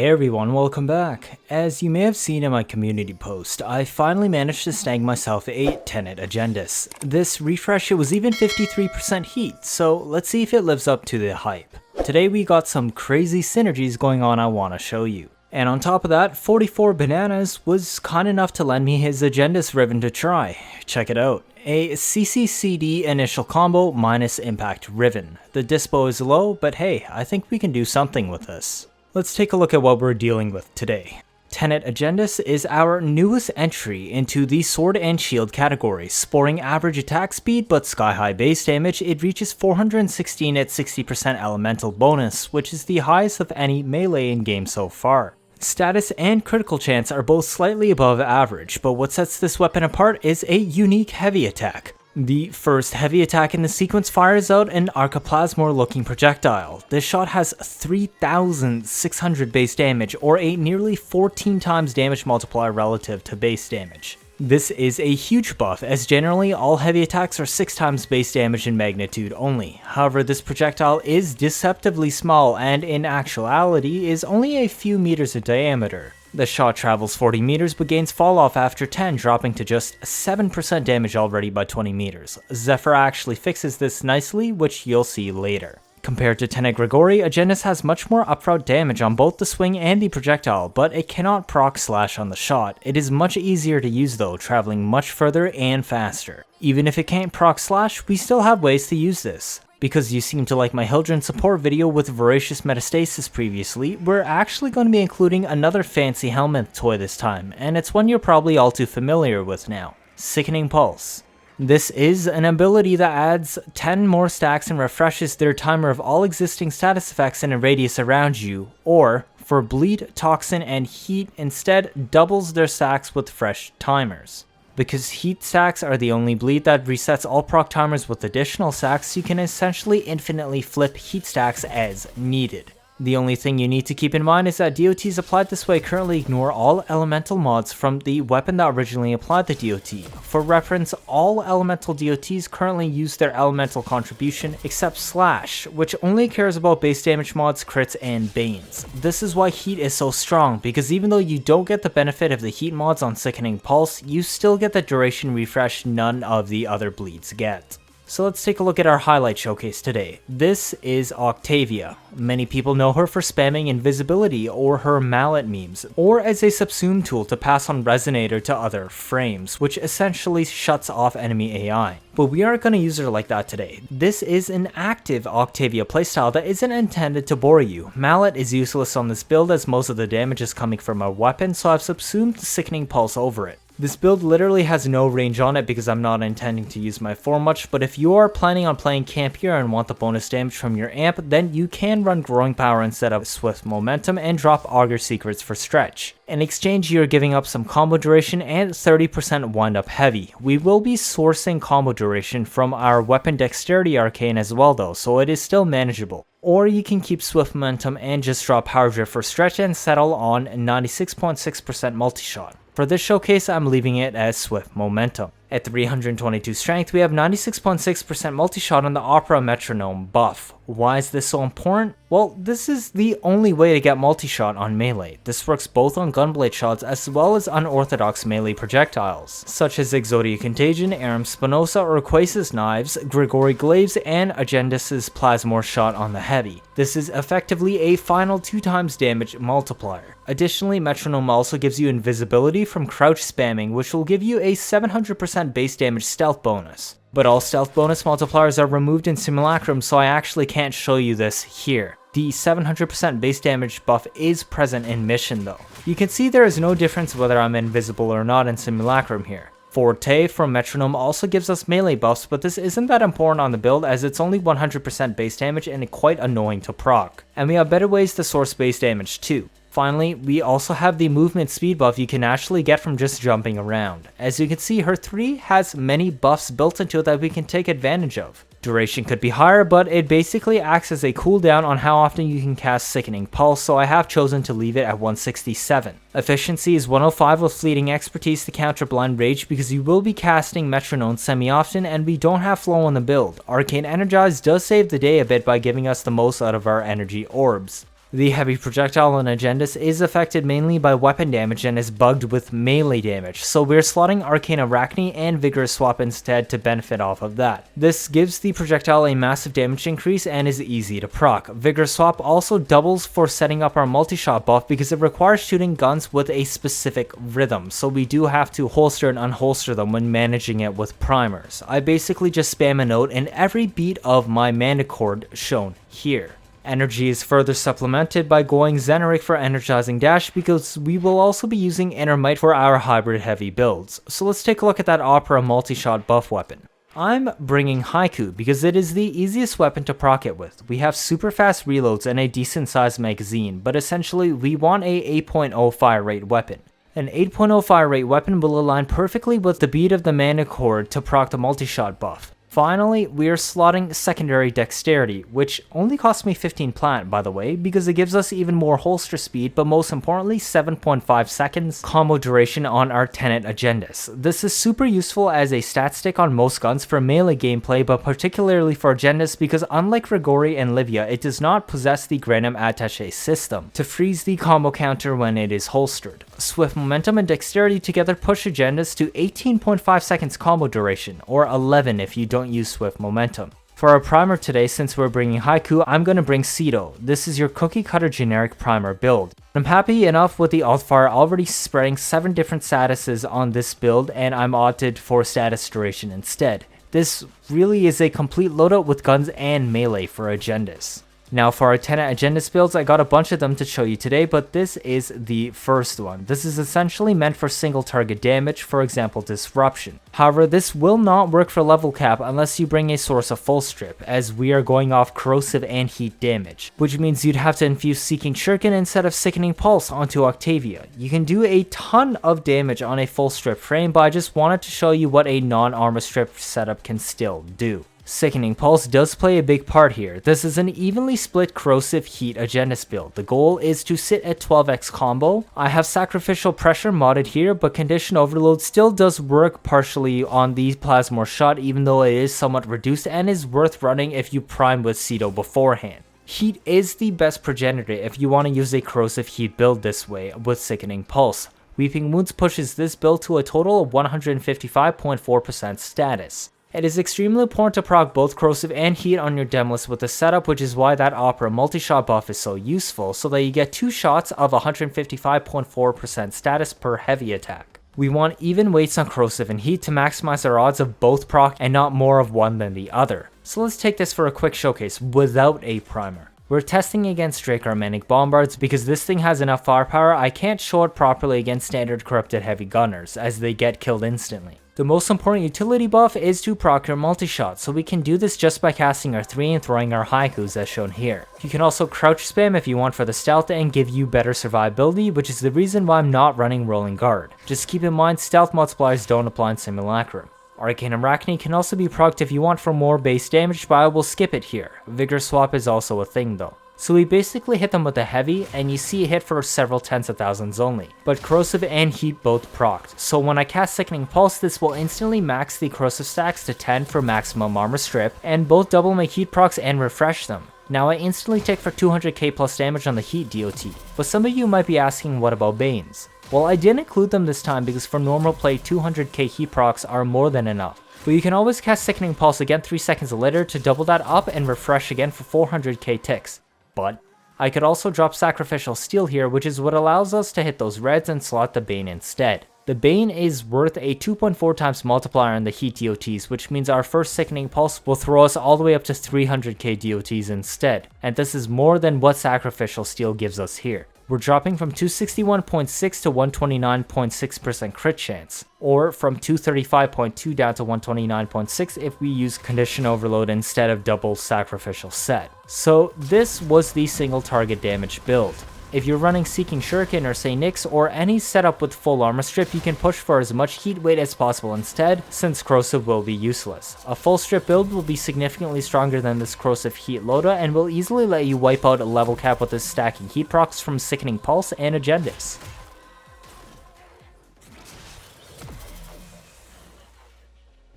Hey everyone, welcome back. As you may have seen in my community post, I finally managed to snag myself a Tenet Agendus. This refresh, it was even 53% heat, so let's see if it lives up to the hype. Today we got some crazy synergies going on I want to show you. And on top of that, 44 Bananas was kind enough to lend me his Agendus Ribbon to try. Check it out. A CCCD initial combo minus impact Ribbon. The dispo is low, but hey, I think we can do something with this. Let's take a look at what we're dealing with today. Tenet Agendus is our newest entry into the sword and shield category. Sporting average attack speed but sky high base damage, it reaches 416 at 60% elemental bonus, which is the highest of any melee in game so far. Status and critical chance are both slightly above average, but what sets this weapon apart is a unique heavy attack. The first heavy attack in the sequence fires out an Plasmor looking projectile. This shot has 3,600 base damage, or a nearly 14 times damage multiplier relative to base damage. This is a huge buff, as generally all heavy attacks are 6 times base damage in magnitude only. However, this projectile is deceptively small and in actuality is only a few meters in diameter. The shot travels 40 meters but gains fall off after 10, dropping to just 7% damage already by 20 meters. Zephyr actually fixes this nicely, which you'll see later. Compared to Tenet Grigori, Agendus has much more upfront damage on both the swing and the projectile, but it cannot proc slash on the shot. It is much easier to use though, traveling much further and faster. Even if it can't proc slash, we still have ways to use this. Because you seem to like my HILDRYN support video with Voracious Metastasis previously, we're actually going to be including another fancy helmet toy this time, and it's one you're probably all too familiar with now. Sickening Pulse. This is an ability that adds 10 more stacks and refreshes their timer of all existing status effects in a radius around you, or, for Bleed, Toxin, and Heat, instead doubles their stacks with fresh timers. Because heat stacks are the only bleed that resets all proc timers with additional stacks, you can essentially infinitely flip heat stacks as needed. The only thing you need to keep in mind is that DOTs applied this way currently ignore all elemental mods from the weapon that originally applied the DOT. For reference, all elemental DOTs currently use their elemental contribution except Slash, which only cares about base damage mods, crits, and banes. This is why heat is so strong, because even though you don't get the benefit of the heat mods on Sickening Pulse, you still get the duration refresh none of the other bleeds get. So let's take a look at our highlight showcase today. This is Octavia. Many people know her for spamming invisibility or her mallet memes, or as a subsume tool to pass on resonator to other frames, which essentially shuts off enemy AI. But we aren't going to use her like that today. This is an active Octavia playstyle that isn't intended to bore you. Mallet is useless on this build as most of the damage is coming from a weapon, so I've subsumed Sickening Pulse over it. This build literally has no range on it because I'm not intending to use my form much, but if you are planning on playing campier and want the bonus damage from your amp, then you can run Growing Power instead of Swift Momentum and drop Augur Secrets for stretch. In exchange, you're giving up some combo duration and 30% wind up heavy. We will be sourcing combo duration from our weapon dexterity arcane as well though, so it is still manageable. Or you can keep Swift Momentum and just drop Power Drift for stretch and settle on 96.6% multi-shot. For this showcase, I'm leaving it as Swift Momentum. At 322 strength, we have 96.6% multi-shot on the Opera Metronome buff. Why is this so important? Well, this is the only way to get multi-shot on melee. This works both on Gunblade shots as well as unorthodox melee projectiles, such as Exodia Contagion, Aram Spinoza, or Quasis Knives, Grigori Glaives, and Agendus' Plasmor shot on the heavy. This is effectively a final 2 times damage multiplier. Additionally, Metronome also gives you invisibility from crouch spamming, which will give you a 700% base damage stealth bonus. But all stealth bonus multipliers are removed in Simulacrum, so I actually can't show you this here. The 700% base damage buff is present in Mission though. You can see there is no difference whether I'm invisible or not in Simulacrum here. Forte from Metronome also gives us melee buffs, but this isn't that important on the build as it's only 100% base damage and quite annoying to proc. And we have better ways to source base damage too. Finally, we also have the movement speed buff you can actually get from just jumping around. As you can see, her 3 has many buffs built into it that we can take advantage of. Duration could be higher, but it basically acts as a cooldown on how often you can cast Sickening Pulse, so I have chosen to leave it at 167. Efficiency is 105 with Fleeting Expertise to counter Blind Rage because you will be casting Metronome semi-often and we don't have flow on the build. Arcane Energize does save the day a bit by giving us the most out of our energy orbs. The heavy projectile on Agendus is affected mainly by weapon damage and is bugged with melee damage, so we're slotting Arcane Arachne and Vigorous Swap instead to benefit off of that. This gives the projectile a massive damage increase and is easy to proc. Vigorous Swap also doubles for setting up our multi-shot buff because it requires shooting guns with a specific rhythm, so we do have to holster and unholster them when managing it with primers. I basically just spam a note in every beat of my mana cord shown here. Energy is further supplemented by going Xeneric for energizing dash because we will also be using Inner Might for our hybrid heavy builds. So let's take a look at that Opera multi-shot buff weapon. I'm bringing Haiku because it is the easiest weapon to proc it with. We have super fast reloads and a decent sized magazine, but essentially we want a 8.0 fire rate weapon. An 8.0 fire rate weapon will align perfectly with the beat of the mana cord to proc the multi-shot buff. Finally, we are slotting secondary dexterity, which only costs me 15 plant by the way, because it gives us even more holster speed, but most importantly 7.5 seconds combo duration on our Tenet Agendus. This is super useful as a stat stick on most guns for melee gameplay, but particularly for Agendus because unlike Grigori and Livia, it does not possess the Granum Attaché system to freeze the combo counter when it is holstered. Swift momentum and dexterity together push Agendus to 18.5 seconds combo duration, or 11 if you don't use swift momentum. For our primer today, since we're bringing Haiku, I'm going to bring Cedo. This is your cookie cutter generic primer build. I'm happy enough with the Altfire already spreading 7 different statuses on this build, and I'm opted for status duration instead. This really is a complete loadout with guns and melee for Agendus. Now for our Tenet Agendus builds, I got a bunch of them to show you today, but this is the first one. This is essentially meant for single target damage, for example Disruption. However, this will not work for level cap unless you bring a source of full strip, as we are going off corrosive and heat damage, which means you'd have to infuse Seeking Shuriken instead of Sickening Pulse onto Octavia. You can do a ton of damage on a full strip frame, but I just wanted to show you what a non-armor strip setup can still do. Sickening Pulse does play a big part here. This is an evenly split corrosive heat Agendus build. The goal is to sit at 12x combo. I have Sacrificial Pressure modded here, but Condition Overload still does work partially on the Plasmor shot, even though it is somewhat reduced and is worth running if you prime with Cedo beforehand. Heat is the best progenitor if you want to use a corrosive heat build this way with Sickening Pulse. Weeping Wounds pushes this build to a total of 155.4% status. It is extremely important to proc both corrosive and heat on your Demolist with the setup, which is why that Opera multi-shot buff is so useful, so that you get 2 shots of 155.4% status per heavy attack. We want even weights on corrosive and heat to maximize our odds of both proc and not more of one than the other. So let's take this for a quick showcase without a primer. We're testing against Draco Manic Bombards because this thing has enough firepower I can't show it properly against standard corrupted heavy gunners, as they get killed instantly. The most important utility buff is to proc your multi-shot, so we can do this just by casting our 3 and throwing our haikus as shown here. You can also crouch spam if you want for the stealth and give you better survivability, which is the reason why I'm not running rolling guard. Just keep in mind stealth multipliers don't apply in Simulacrum. Arcane Arachne can also be procced if you want for more base damage, but I will skip it here. Vigor Swap is also a thing though. So we basically hit them with a heavy, and you see a hit for several tens of thousands only. But corrosive and heat both procced, so when I cast Sickening Pulse, this will instantly max the corrosive stacks to 10 for maximum armor strip, and both double my heat procs and refresh them. Now I instantly tick for 200k plus damage on the heat DOT, but some of you might be asking what about Banes? Well, I didn't include them this time because for normal play 200k heat procs are more than enough. But you can always cast Sickening Pulse again 3 seconds later to double that up and refresh again for 400k ticks. But I could also drop Sacrificial Steel here, which is what allows us to hit those reds and slot the Bane instead. The Bane is worth a 2.4 times multiplier on the heat DOTs, which means our first Sickening Pulse will throw us all the way up to 300k DOTs instead, and this is more than what Sacrificial Steel gives us here. We're dropping from 261.6 to 129.6% crit chance, or from 235.2 down to 129.6 if we use Condition Overload instead of double Sacrificial Set. So this was the single target damage build. If you're running Seeking Shuriken or say Nyx or any setup with full armor strip, you can push for as much heat weight as possible instead, since corrosive will be useless. A full strip build will be significantly stronger than this corrosive heat loadout and will easily let you wipe out a level cap with this stacking heat procs from Sickening Pulse and Agendus.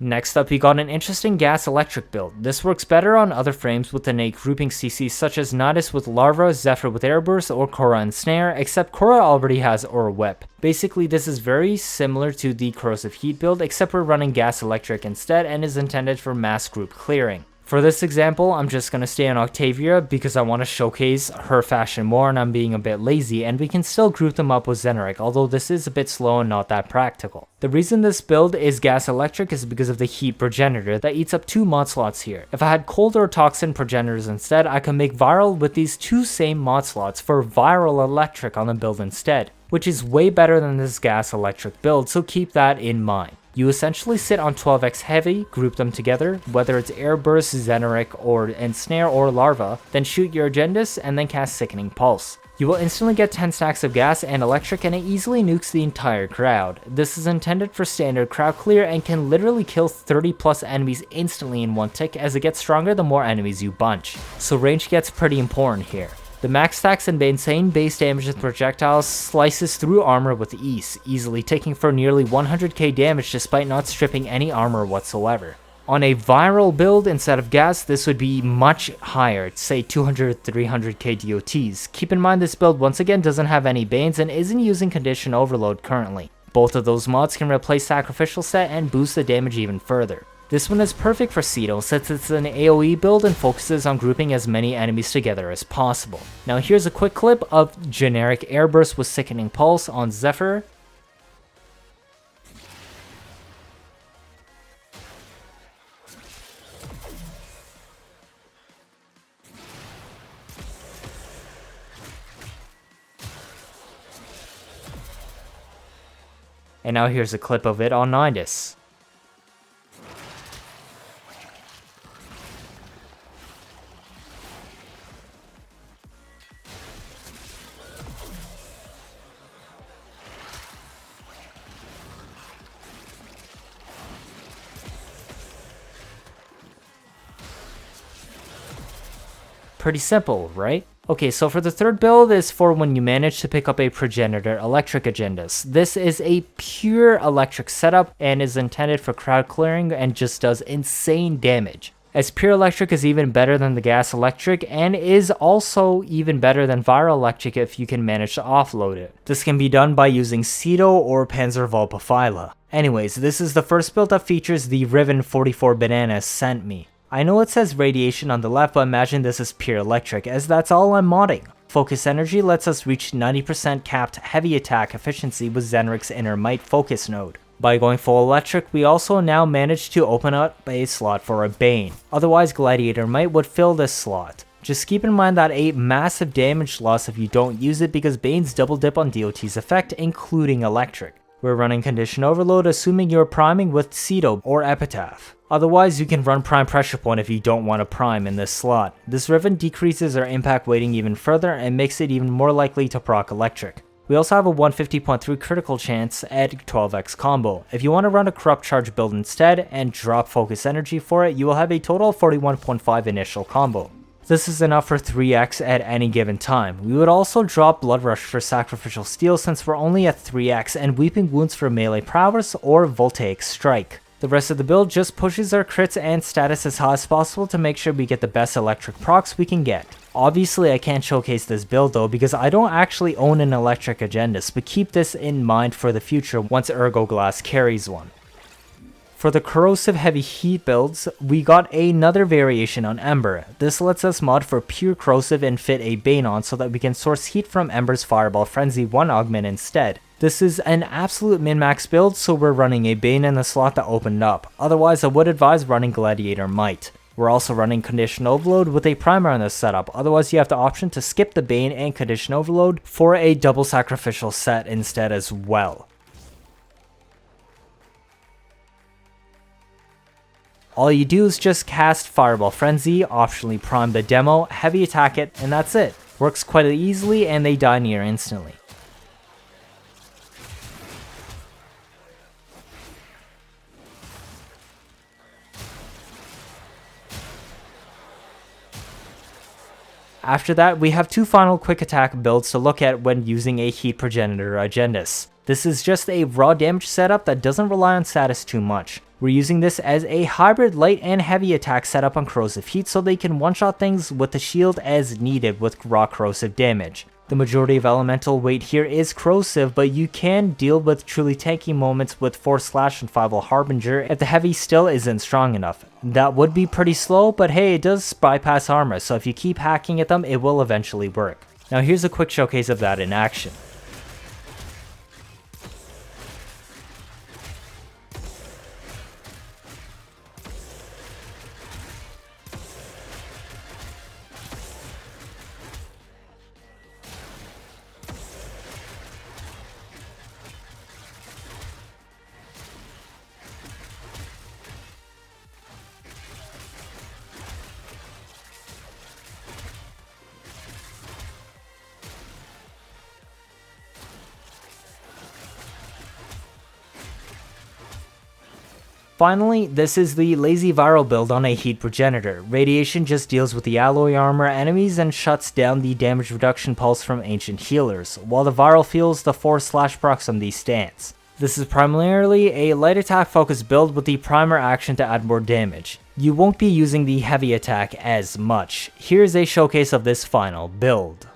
Next up, we got an interesting gas electric build. This works better on other frames with innate grouping CCs such as Nidus with Larva, Zephyr with Airburst, or Korra and Snare, except Korra already has Aura Whip. Basically, this is very similar to the Corrosive Heat build, except we're running gas electric instead and is intended for mass group clearing. For this example, I'm just going to stay on Octavia because I want to showcase her fashion more and I'm being a bit lazy, and we can still group them up with Zenerek, although this is a bit slow and not that practical. The reason this build is gas electric is because of the heat progenitor that eats up 2 mod slots here. If I had cold or toxin progenitors instead, I could make viral with these 2 same mod slots for viral electric on the build instead, which is way better than this gas electric build, so keep that in mind. You essentially sit on 12x heavy, group them together, whether it's Airburst, Zenerek, or Ensnare or Larva, then shoot your Agendus and then cast Sickening Pulse. You will instantly get 10 stacks of gas and electric and it easily nukes the entire crowd. This is intended for standard crowd clear and can literally kill 30 plus enemies instantly in one tick, as it gets stronger the more enemies you bunch. So range gets pretty important here. The max stacks and insane base damage with projectiles slices through armor with ease, easily taking for nearly 100k damage despite not stripping any armor whatsoever. On a viral build instead of gas, this would be much higher, say 200-300k DOTs. Keep in mind this build once again doesn't have any banes and isn't using condition overload currently. Both of those mods can replace sacrificial set and boost the damage even further. This one is perfect for Cedo since it's an AoE build and focuses on grouping as many enemies together as possible. Now here's a quick clip of generic Airburst with Sickening Pulse on Zephyr. And now here's a clip of it on Nidus. Pretty simple, right? Okay, so for the third build is for when you manage to pick up a progenitor electric Agendus. This is a pure electric setup and is intended for crowd clearing and just does insane damage. As pure electric is even better than the gas electric and is also even better than viral electric if you can manage to offload it. This can be done by using Cedo or Panzervolpaphyla. Anyways, this is the first build that features the Riven 44 bananas sent me. I know it says radiation on the left, but imagine this is pure electric, as that's all I'm modding. Focus energy lets us reach 90% capped heavy attack efficiency with Zenerek's Inner Might focus node. By going full electric, we also now manage to open up a slot for a Bane. Otherwise, Gladiator Might would fill this slot. Just keep in mind that a massive damage loss if you don't use it, because Banes double dip on DOT's effect, including electric. We're running Condition Overload assuming you're priming with Cedo or Epitaph. Otherwise, you can run Prime Pressure Point if you don't want to prime in this slot. This Riven decreases our impact weighting even further and makes it even more likely to proc electric. We also have a 150.3 critical chance at 12x combo. If you want to run a Corrupt Charge build instead and drop focus energy for it, you will have a total of 41.5 initial combo. This is enough for 3x at any given time. We would also drop Blood Rush for Sacrificial Steel since we're only at 3x, and Weeping Wounds for melee prowess or Voltaic Strike. The rest of the build just pushes our crits and status as high as possible to make sure we get the best electric procs we can get. Obviously I can't showcase this build though because I don't actually own an electric Agendus, but keep this in mind for the future once Ergo Glass carries one. For the corrosive heavy heat builds, we got another variation on Ember. This lets us mod for pure corrosive and fit a Bane on so that we can source heat from Ember's Fireball Frenzy 1 augment instead. This is an absolute min-max build, so we're running a Bane in the slot that opened up. Otherwise, I would advise running Gladiator Might. We're also running Condition Overload with a primer in this setup, otherwise you have the option to skip the Bane and Condition Overload for a double sacrificial set instead as well. All you do is just cast Fireball Frenzy, optionally prime the demo, heavy attack it, and that's it. Works quite easily and they die near instantly. After that, we have two final quick attack builds to look at when using a Heat Progenitor Agendus. This is just a raw damage setup that doesn't rely on status too much. We're using this as a hybrid light and heavy attack setup on Corrosive Heat so they can one-shot things with the shield as needed with raw corrosive damage. The majority of elemental weight here is corrosive, but you can deal with truly tanky moments with 4 Slash and 5 Harbinger if the heavy still isn't strong enough. That would be pretty slow, but hey, it does bypass armor, so if you keep hacking at them, it will eventually work. Now here's a quick showcase of that in action. Finally, this is the lazy viral build on a heat progenitor. Radiation just deals with the alloy armor enemies and shuts down the damage reduction pulse from ancient healers, while the viral feels the 4 Slash procs on these stance. This is primarily a light attack focused build with the primer action to add more damage. You won't be using the heavy attack as much. Here's a showcase of this final build.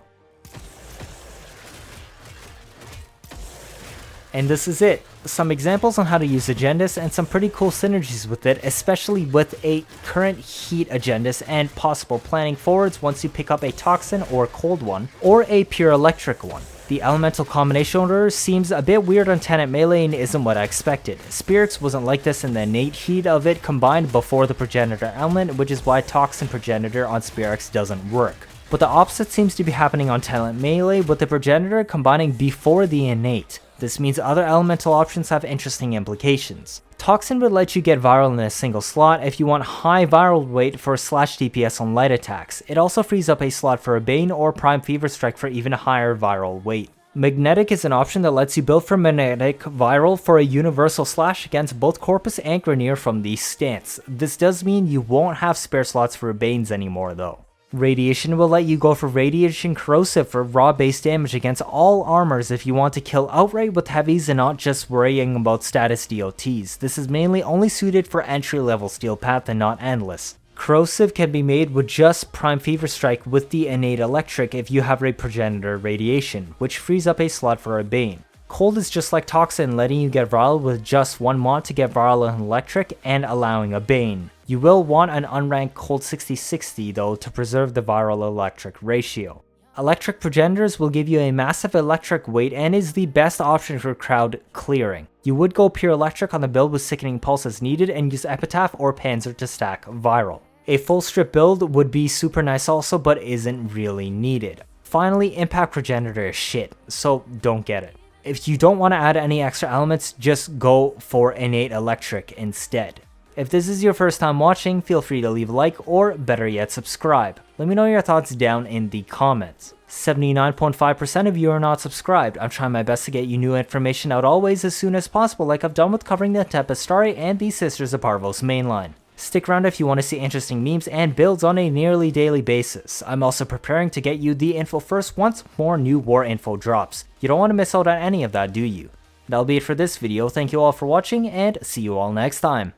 And this is it. Some examples on how to use Agendus and some pretty cool synergies with it, especially with a current heat Agendus and possible planning forwards once you pick up a toxin or cold one, or a pure electric one. The elemental combination order seems a bit weird on Tenet melee and isn't what I expected. SPIREX wasn't like this in the innate heat of it combined before the progenitor element, which is why toxin progenitor on SPIREX doesn't work. But the opposite seems to be happening on Tenet melee with the progenitor combining before the innate. This means other elemental options have interesting implications. Toxin would let you get viral in a single slot if you want high viral weight for slash DPS on light attacks. It also frees up a slot for a Bane or Prime Fever Strike for even higher viral weight. Magnetic is an option that lets you build for magnetic viral for a universal slash against both Corpus and Grineer from the stance. This does mean you won't have spare slots for Banes anymore though. Radiation will let you go for Radiation Corrosive for raw base damage against all armors if you want to kill outright with heavies and not just worrying about status DOTs. This is mainly only suited for entry level Steel Path and not Endless. Corrosive can be made with just Prime Fever Strike with the innate electric if you have a progenitor radiation, which frees up a slot for a Bane. Cold is just like Toxin, letting you get viral with just one mod to get viral and electric and allowing a Bane. You will want an unranked Cold 60-60 though to preserve the viral electric ratio. Electric progenitors will give you a massive electric weight and is the best option for crowd clearing. You would go pure electric on the build with sickening pulse as needed and use Epitaph or Panzer to stack viral. A full strip build would be super nice also, but isn't really needed. Finally, impact progenitor is shit, so don't get it. If you don't want to add any extra elements, just go for innate electric instead. If this is your first time watching, feel free to leave a like or better yet subscribe. Let me know your thoughts down in the comments. 79.5% of you are not subscribed. I'm trying my best to get you new information out always as soon as possible, like I've done with covering the Tempestari and the Sisters of Parvos mainline. Stick around if you want to see interesting memes and builds on a nearly daily basis. I'm also preparing to get you the info first once more new war info drops. You don't want to miss out on any of that, do you? That'll be it for this video. Thank you all for watching and see you all next time.